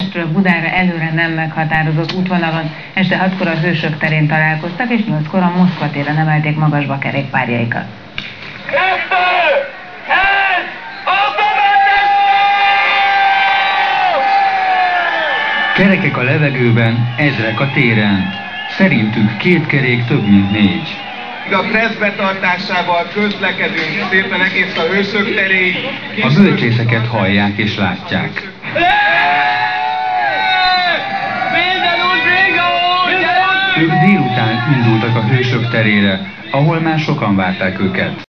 Budapestről Budára előre nem meghatározott útvonalon este 6-kor a Hősök terén találkoztak, és 8-kor a Moszkva téren emelték magasba kerékpárjaikat. Kerekek a levegőben, ezrek a téren. Szerintük 2 kerék több, mint 4. A pressz betartásával közlekedünk szépen egész a Hősök teréig. A bölcsészeket hallják és látják. Ők délután indultak a Hősök terére, ahol már sokan várták őket.